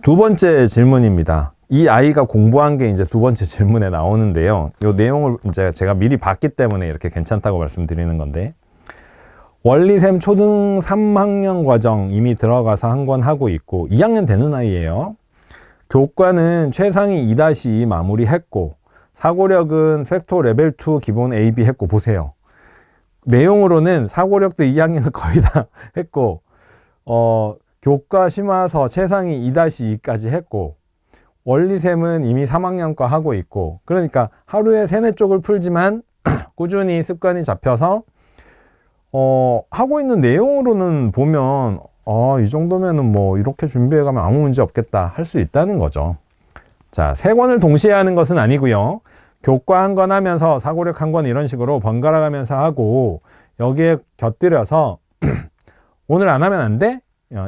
두 번째 질문입니다. 이 아이가 공부한 게 이제 두 번째 질문에 나오는데요. 이 내용을 이제 제가 미리 봤기 때문에 이렇게 괜찮다고 말씀드리는 건데, 원리샘 초등 3학년 과정 이미 들어가서 한 권 하고 있고 2학년 되는 아이예요. 교과는 최상위 2-2 마무리했고, 사고력은 팩토 레벨 2 기본 A, B 했고, 보세요. 내용으로는 사고력도 2학년 거의 다 했고, 교과 심화서 최상위 2-2까지 했고, 원리샘은 이미 3학년 거 하고 있고, 그러니까 하루에 3-4쪽을 풀지만 꾸준히 습관이 잡혀서 하고 있는 내용으로는 보면 이 정도면은 뭐 이렇게 준비해 가면 아무 문제 없겠다 할 수 있다는 거죠. 자, 3권을 동시에 하는 것은 아니고요. 교과 한 권 하면서 사고력 한 권 이런 식으로 번갈아 가면서 하고, 여기에 곁들여서 오늘 안 하면 안 돼?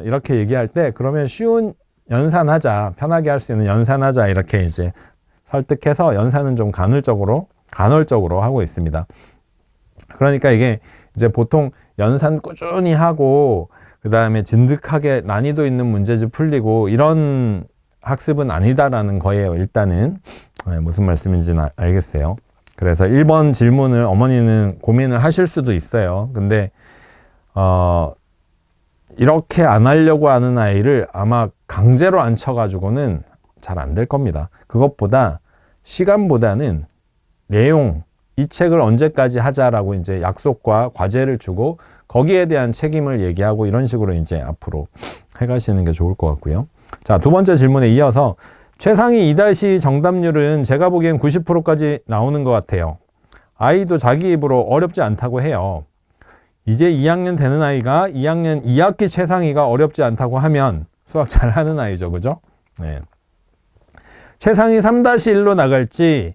이렇게 얘기할 때, 그러면 쉬운 연산하자, 편하게 할 수 있는 연산하자, 이렇게 이제 설득해서 연산은 좀 간헐적으로 하고 있습니다. 그러니까 이게 이제 보통 연산 꾸준히 하고 그 다음에 진득하게 난이도 있는 문제집 풀리고 이런 학습은 아니다라는 거예요. 일단은 무슨 말씀인지는 알겠어요. 그래서 1번 질문을 어머니는 고민을 하실 수도 있어요. 근데 이렇게 안 하려고 하는 아이를 아마 강제로 앉혀가지고는 잘 안 될 겁니다. 그것보다 시간보다는 내용, 이 책을 언제까지 하자라고 이제 약속과 과제를 주고 거기에 대한 책임을 얘기하고 이런 식으로 이제 앞으로 해가시는 게 좋을 것 같고요. 자, 두 번째 질문에 이어서 최상위 2-2 정답률은 제가 보기엔 90%까지 나오는 것 같아요. 아이도 자기 입으로 어렵지 않다고 해요. 이제 2학년 되는 아이가 2학년 2학기 최상위가 어렵지 않다고 하면 수학 잘하는 아이죠. 그죠? 네. 최상위 3-1로 나갈지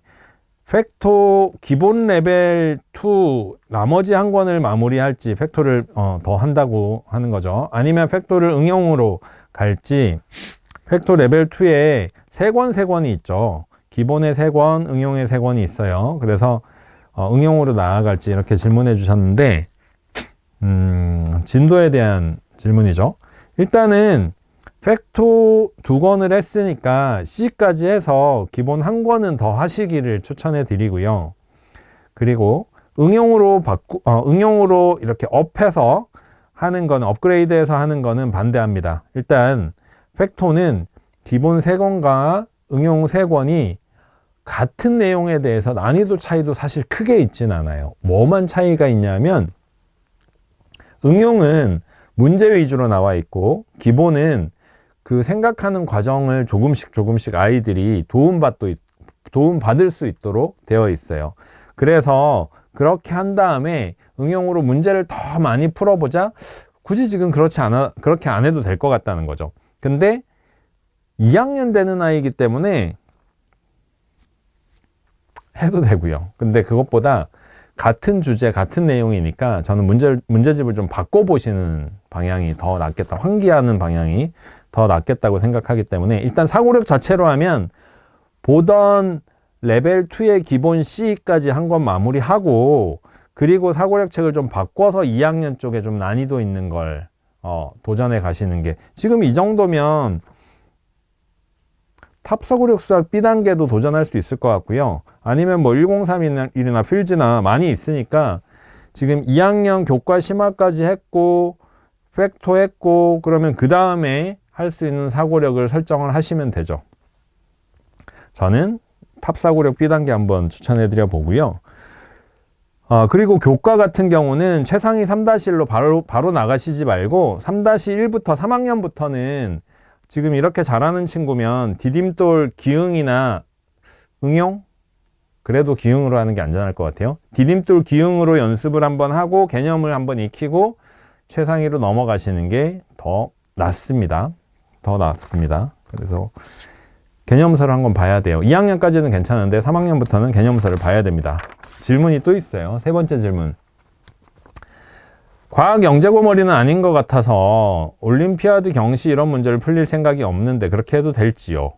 팩토 기본 레벨 2 나머지 한 권을 마무리할지, 팩토를 더 한다고 하는 거죠. 아니면 팩토를 응용으로 갈지, 팩토 레벨 2에 3권이 있죠. 기본에 3권, 응용에 3권이 있어요. 그래서 응용으로 나아갈지 이렇게 질문해 주셨는데, 진도에 대한 질문이죠. 일단은 팩토 2권을 했으니까 C까지 해서 기본 1권은 더 하시기를 추천해 드리고요. 그리고 응용으로 이렇게 업해서 하는 건, 업그레이드해서 하는 거는 반대합니다. 일단 팩토는 기본 3권과 응용 3권이 같은 내용에 대해서 난이도 차이도 사실 크게 있진 않아요. 뭐만 차이가 있냐면, 응용은 문제 위주로 나와 있고, 기본은 그 생각하는 과정을 조금씩 아이들이 도움받을 수 있도록 되어 있어요. 그래서 그렇게 한 다음에 응용으로 문제를 더 많이 풀어보자. 굳이 지금 그렇게 안 해도 될 것 같다는 거죠. 근데 2학년 되는 아이이기 때문에 해도 되고요. 근데 그것보다 같은 주제, 같은 내용이니까 저는 문제집을 좀 바꿔보시는 방향이 더 낫겠다. 환기하는 방향이 더 낫겠다고 생각하기 때문에, 일단 사고력 자체로 하면 보던 레벨 2의 기본 C까지 한 권 마무리하고, 그리고 사고력 책을 좀 바꿔서 2학년 쪽에 좀 난이도 있는 걸 도전해 가시는 게, 지금 이 정도면 탑사고력 수학 B단계도 도전할 수 있을 것 같고요. 아니면 뭐 103이나 필즈나 많이 있으니까 지금 2학년 교과 심화까지 했고 팩토 했고, 그러면 그 다음에 할 수 있는 사고력을 설정을 하시면 되죠. 저는 탑사고력 B단계 한번 추천해 드려 보고요. 그리고 교과 같은 경우는 최상위 3-1로 바로 나가시지 말고 3-1부터 3학년부터는 지금 이렇게 잘하는 친구면 디딤돌 기응이나 응용? 그래도 기응으로 하는 게 안전할 것 같아요. 디딤돌 기응으로 연습을 한번 하고 개념을 한번 익히고 최상위로 넘어가시는 게 더 낫습니다. 그래서 개념서를 한번 봐야 돼요. 2학년까지는 괜찮은데 3학년부터는 개념서를 봐야 됩니다. 질문이 또 있어요. 세 번째 질문. 과학 영재고머리는 아닌 것 같아서 올림피아드 경시 이런 문제를 풀릴 생각이 없는데 그렇게 해도 될지요?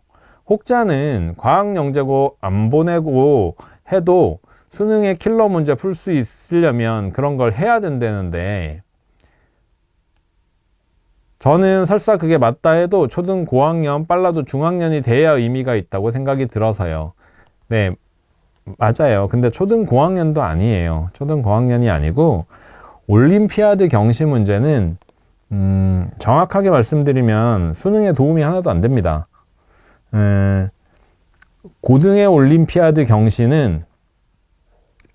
혹자는 과학 영재고 안 보내고 해도 수능에 킬러 문제 풀 수 있으려면 그런 걸 해야 된다는데, 저는 설사 그게 맞다 해도 초등 고학년, 빨라도 중학년이 돼야 의미가 있다고 생각이 들어서요. 네, 맞아요. 근데 초등 고학년도 아니에요. 초등 고학년이 아니고 올림피아드 경시 문제는 정확하게 말씀드리면 수능에 도움이 하나도 안 됩니다. 고등의 올림피아드 경시는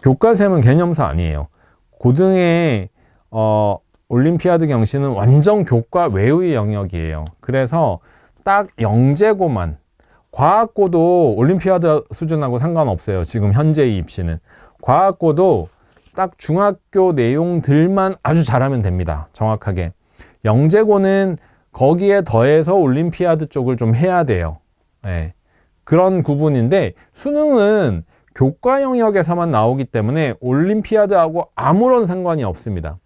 교과샘은 개념서 아니에요. 고등의 올림피아드 경시는 완전 교과 외의 영역이에요. 그래서 딱 영재고만, 과학고도 올림피아드 수준하고 상관없어요. 지금 현재의 입시는. 과학고도 딱 중학교 내용들만 아주 잘하면 됩니다. 정확하게. 영재고는 거기에 더해서 올림피아드 쪽을 좀 해야 돼요. 네. 그런 구분인데 수능은 교과 영역에서만 나오기 때문에 올림피아드하고 아무런 상관이 없습니다.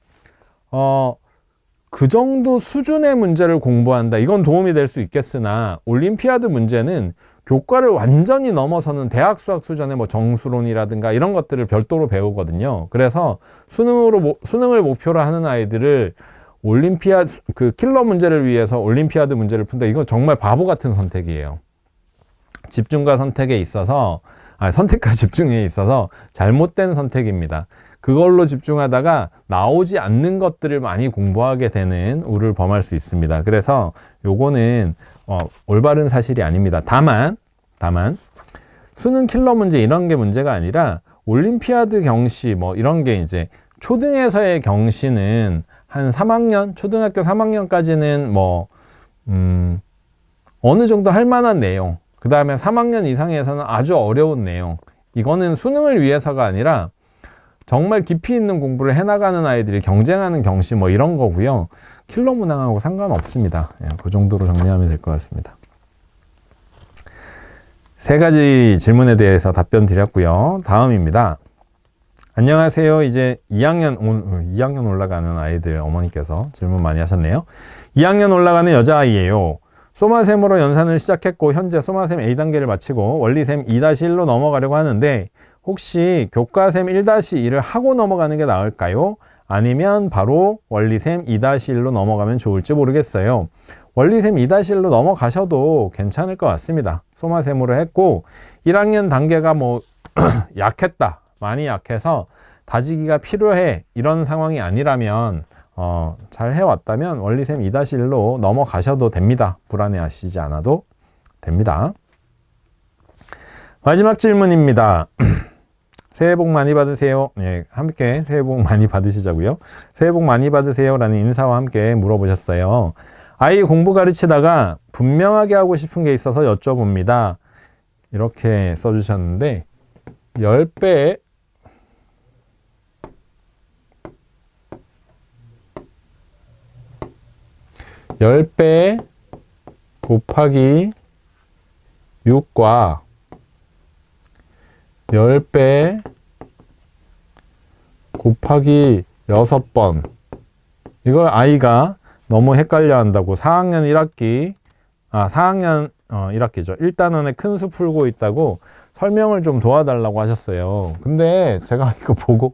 그 정도 수준의 문제를 공부한다. 이건 도움이 될 수 있겠으나 올림피아드 문제는 교과를 완전히 넘어서는 대학 수학 수준의 뭐 정수론이라든가 이런 것들을 별도로 배우거든요. 그래서 수능을 목표로 하는 아이들을 올림피아드 그 킬러 문제를 위해서 올림피아드 문제를 푼다. 이건 정말 바보 같은 선택이에요. 집중과 선택에 있어서 선택과 집중에 있어서 잘못된 선택입니다. 그걸로 집중하다가 나오지 않는 것들을 많이 공부하게 되는 우를 범할 수 있습니다. 그래서 요거는 올바른 사실이 아닙니다. 다만 수능 킬러 문제 이런 게 문제가 아니라 올림피아드 경시 뭐 이런 게 이제 초등에서의 경시는 한 3학년, 초등학교 3학년까지는 뭐 어느 정도 할 만한 내용, 그 다음에 3학년 이상에서는 아주 어려운 내용, 이거는 수능을 위해서가 아니라 정말 깊이 있는 공부를 해나가는 아이들이 경쟁하는 경시 뭐 이런 거고요. 킬러 문항하고 상관없습니다. 그 정도로 정리하면 될 것 같습니다. 세 가지 질문에 대해서 답변 드렸고요. 다음입니다. 안녕하세요. 이제 2학년 올라가는 아이들 어머니께서 질문 많이 하셨네요. 2학년 올라가는 여자아이예요. 소마셈으로 연산을 시작했고 현재 소마셈 A단계를 마치고 원리셈 2-1로 넘어가려고 하는데 혹시 교과셈 1-2를 하고 넘어가는 게 나을까요? 아니면 바로 원리셈 2-1로 넘어가면 좋을지 모르겠어요. 원리셈 2-1로 넘어가셔도 괜찮을 것 같습니다. 소마셈으로 했고 1학년 단계가 뭐 약했다, 많이 약해서 다지기가 필요해 이런 상황이 아니라면 잘 해왔다면 원리셈 2-1로 넘어가셔도 됩니다. 불안해하시지 않아도 됩니다. 마지막 질문입니다. 새해 복 많이 받으세요. 네, 함께 새해 복 많이 받으시자고요. 새해 복 많이 받으세요 라는 인사와 함께 물어보셨어요. 아이 공부 가르치다가 분명하게 하고 싶은 게 있어서 여쭤봅니다. 이렇게 써주셨는데 10배 곱하기 6과 10배 곱하기 6번 이걸 아이가 너무 헷갈려 한다고 4학년 1학기 1학기죠. 1단원에 큰 수 풀고 있다고 설명을 좀 도와달라고 하셨어요. 근데 제가 이거 보고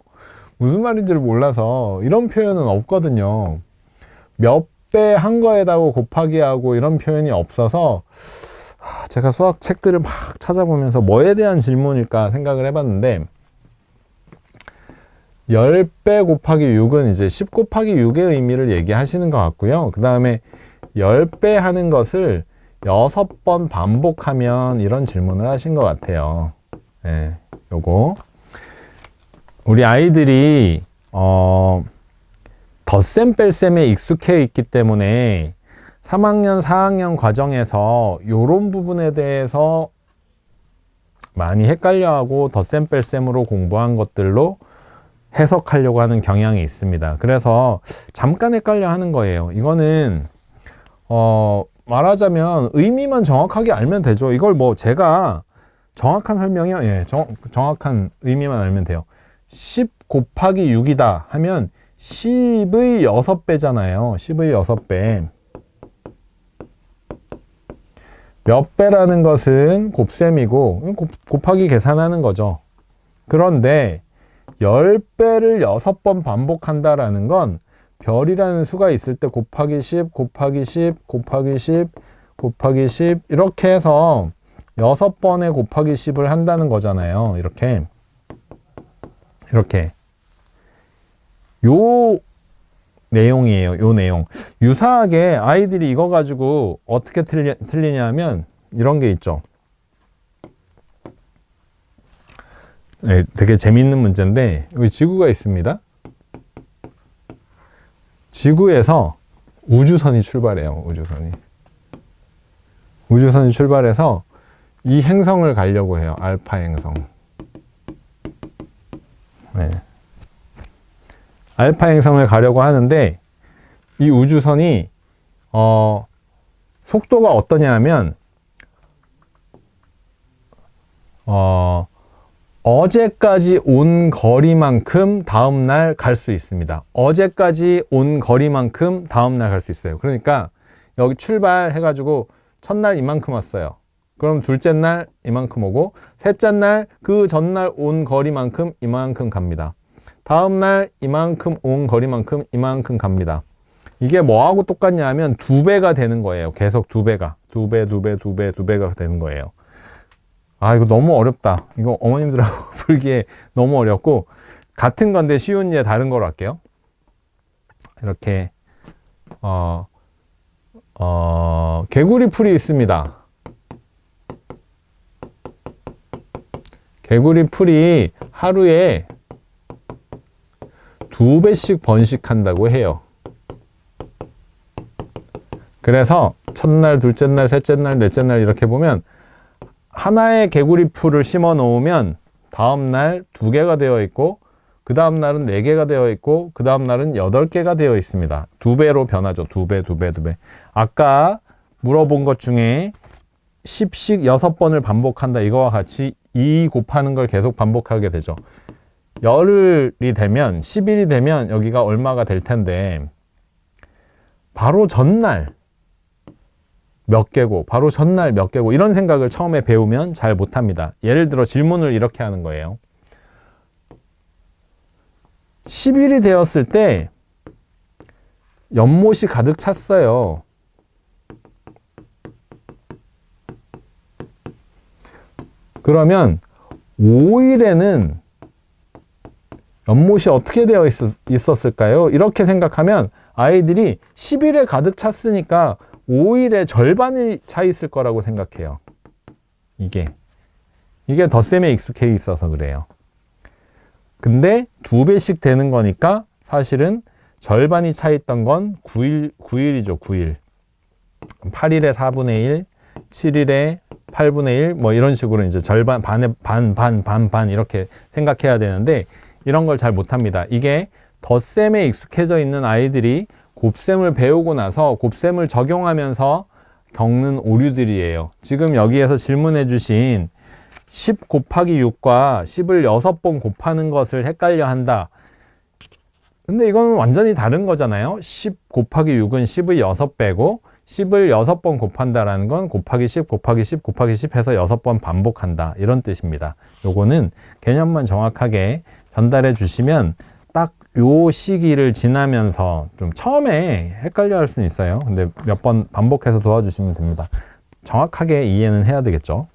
무슨 말인지를 몰라서 이런 표현은 없거든요. 몇 배 한 거에다가 곱하기 하고 이런 표현이 없어서 제가 수학 책들을 막 찾아보면서 뭐에 대한 질문일까 생각을 해봤는데 10배 곱하기 6은 이제 10 곱하기 6의 의미를 얘기하시는 것 같고요. 그 다음에 10배 하는 것을 6번 반복하면 이런 질문을 하신 것 같아요. 네, 요거 우리 아이들이 덧셈 뺄셈에 익숙해 있기 때문에 3학년, 4학년 과정에서 이런 부분에 대해서 많이 헷갈려하고 덧셈 뺄셈으로 공부한 것들로 해석하려고 하는 경향이 있습니다. 그래서 잠깐 헷갈려 하는 거예요. 이거는 말하자면 의미만 정확하게 알면 되죠. 이걸 뭐 제가 정확한 설명이요? 예, 정확한 의미만 알면 돼요. 10 곱하기 6이다 하면 10의 6배잖아요. 10의 6배. 몇 배라는 것은 곱셈이고 곱하기 계산하는 거죠. 그런데 10배를 6번 반복한다라는 건 별이라는 수가 있을 때 곱하기 10, 곱하기 10, 곱하기 10, 곱하기 10 이렇게 해서 6번에 곱하기 10을 한다는 거잖아요. 이렇게 요 내용이에요. 요 내용. 유사하게 아이들이 이거 가지고 어떻게 틀리냐면 이런 게 있죠. 네, 되게 재밌는 문제인데 여기 지구가 있습니다. 지구에서 우주선이 출발해요. 우주선이 출발해서 이 행성을 가려고 해요. 알파 행성. 네. 알파 행성을 가려고 하는데 이 우주선이 속도가 어떠냐 하면 어제까지 온 거리만큼 다음날 갈 수 있습니다. 어제까지 온 거리만큼 다음날 갈 수 있어요. 그러니까 여기 출발해가지고 첫날 이만큼 왔어요. 그럼 둘째 날 이만큼 오고 셋째 날 그 전날 온 거리만큼 이만큼 갑니다. 다음 날 이만큼 온 거리만큼 이만큼 갑니다. 이게 뭐하고 똑같냐 하면 2배가 되는 거예요. 계속 2배가. 2배가 되는 거예요. 아, 이거 너무 어렵다. 이거 어머님들하고 풀기에 너무 어렵고 같은 건데 쉬운 예 다른 거로 할게요. 이렇게 개구리 풀이 있습니다. 개구리 풀이 하루에 2배씩 번식한다고 해요. 그래서 첫날, 둘째 날, 셋째 날, 넷째 날 이렇게 보면 하나의 개구리 풀을 심어 놓으면 다음 날 2개가 되어 있고 그 다음 날은 4개가 되어 있고 그 다음 날은 8개가 되어 있습니다. 2배로 변하죠. 2배. 아까 물어본 것 중에 10씩 6번을 반복한다 이거와 같이 2 곱하는 걸 계속 반복하게 되죠. 열흘이 되면 10일이 되면 여기가 얼마가 될 텐데 바로 전날 몇 개고 바로 전날 몇 개고 이런 생각을 처음에 배우면 잘 못합니다. 예를 들어 질문을 이렇게 하는 거예요. 10일이 되었을 때 연못이 가득 찼어요. 그러면 5일에는 연못이 어떻게 되어 있었을까요? 이렇게 생각하면 아이들이 10일에 가득 찼으니까 5일에 절반이 차 있을 거라고 생각해요. 이게 덧셈에 익숙해 있어서 그래요. 근데 2배씩 되는 거니까 사실은 절반이 차 있던 건 9일이죠. 9일. 8일에 4분의 1, 7일에 8분의 1, 뭐 이런 식으로 이제 절반, 반 이렇게 생각해야 되는데 이런 걸 잘 못합니다. 이게 덧셈에 익숙해져 있는 아이들이 곱셈을 배우고 나서 곱셈을 적용하면서 겪는 오류들이에요. 지금 여기에서 질문해 주신 10 곱하기 6과 10을 6번 곱하는 것을 헷갈려 한다. 근데 이건 완전히 다른 거잖아요. 10 곱하기 6은 10의 6배고 10을 6번 곱한다라는 건 곱하기 10 곱하기 10 곱하기 10 해서 6번 반복한다. 이런 뜻입니다. 요거는 개념만 정확하게 전달해 주시면 딱 요 시기를 지나면서 좀 처음에 헷갈려 할 수는 있어요. 근데 몇 번 반복해서 도와주시면 됩니다. 정확하게 이해는 해야 되겠죠.